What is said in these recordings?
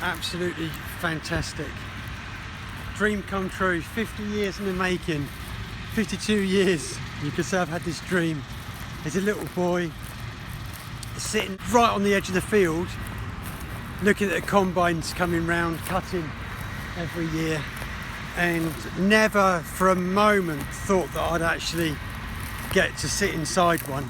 Absolutely fantastic. Dream come true. 50 years in the making. 52 years you could say I've had this dream. As a little boy sitting right on the edge of the field looking at the combines coming round, cutting every year, and never for a moment thought that I'd actually get to sit inside one.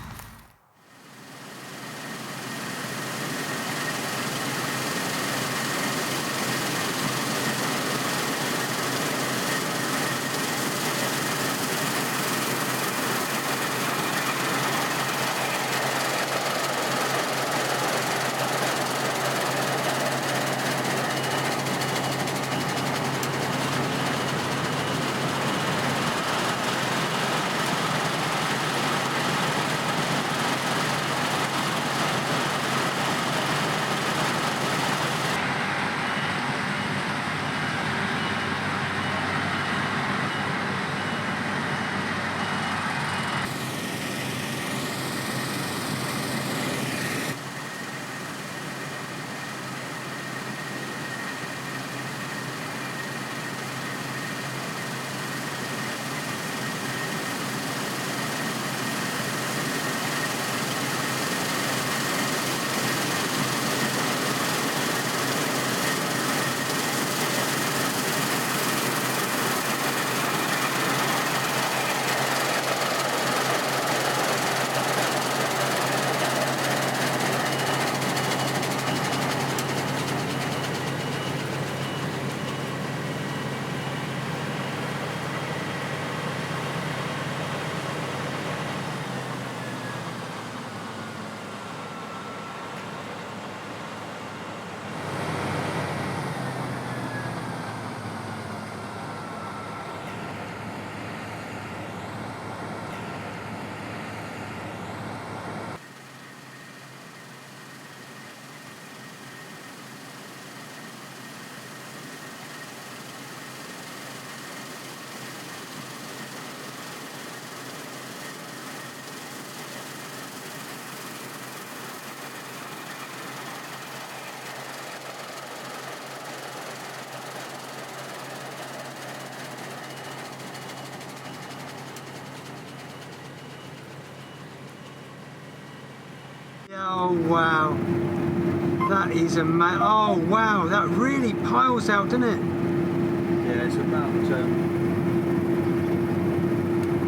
Oh wow, that is amazing. Oh wow, that really piles out, doesn't it? Yeah, it's about 5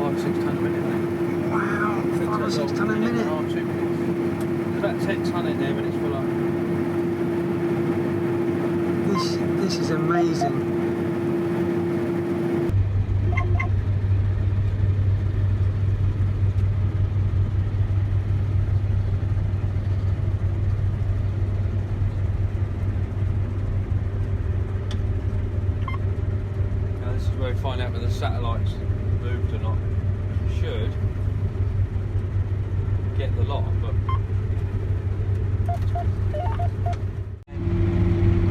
or 6 tonne a minute, mate. Wow, 5 or 6 tonne a minute. There's about 10 tonne in there when it's full up. This is amazing. Where we find out whether the satellites moved or not. Should get the lot, but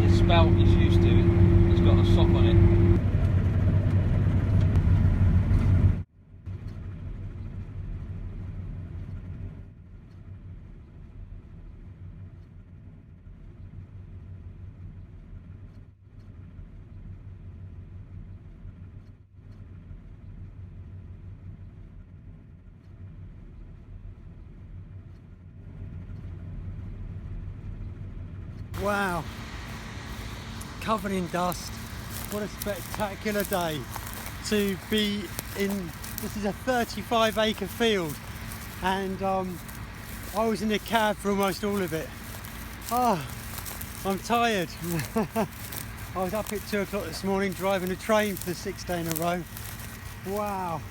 the spout is used to it. It's got a sock on it. Wow, covered in dust. What a spectacular day to be in. This is a 35-acre field, and I was in the cab for almost all of it. Oh, I'm tired. I was up at 2 o'clock this morning driving a train for the 6th day in a row. Wow,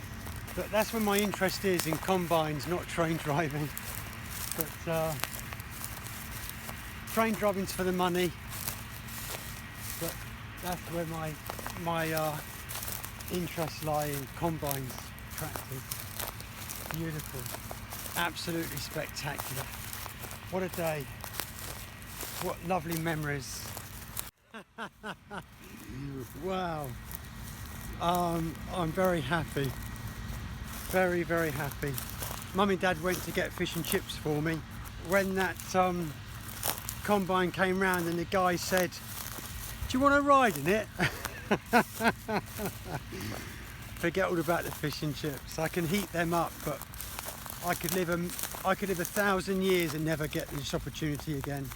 but that's where my interest is, in combines, not train driving. But train driving's for the money, but that's where my interests lie, in combines, tractors. Beautiful, absolutely spectacular. What a day, what lovely memories. Wow, I'm very happy, very, very happy. Mum and Dad went to get fish and chips for me. When that combine came round and the guy said, you want to ride in it? Forget all about the fish and chips. I can heat them up, but I could live 1,000 years and never get this opportunity again.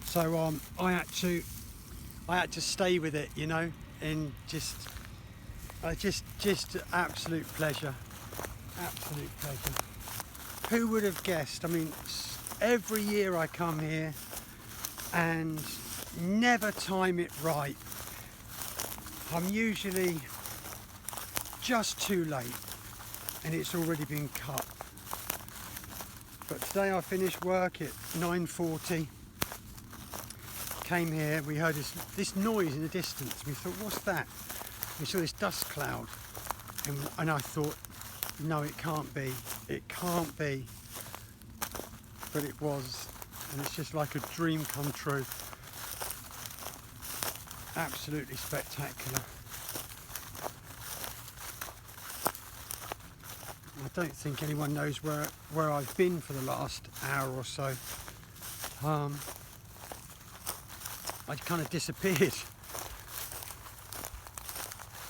So I had to stay with it, you know, and just absolute pleasure. Absolute pleasure. Who would have guessed? I mean, every year I come here and never time it right. I'm usually just too late and it's already been cut. But today I finished work at 9:40. Came here, we heard this noise in the distance. We thought, what's that? We saw this dust cloud and I thought, no, it can't be. It can't be. But it was. And it's just like a dream come true. Absolutely spectacular. I don't think anyone knows where I've been for the last hour or so. I kind of disappeared.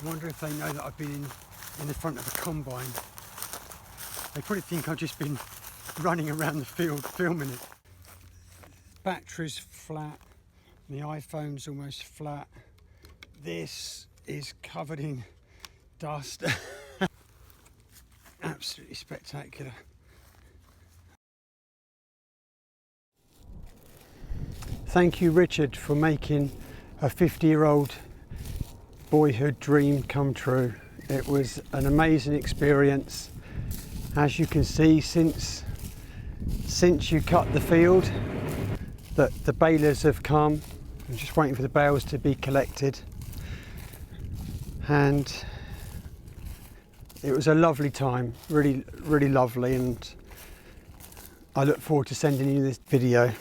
I wonder if they know that I've been in the front of a combine. They probably think I've just been running around the field filming it. Battery's flat. The iPhone's almost flat. This is covered in dust. Absolutely spectacular. Thank you, Richard, for making a 50-year-old boyhood dream come true. It was an amazing experience. As you can see, since you cut the field, that the balers have come. I'm just waiting for the bales to be collected. And it was a lovely time, really, really lovely, and I look forward to sending you this video.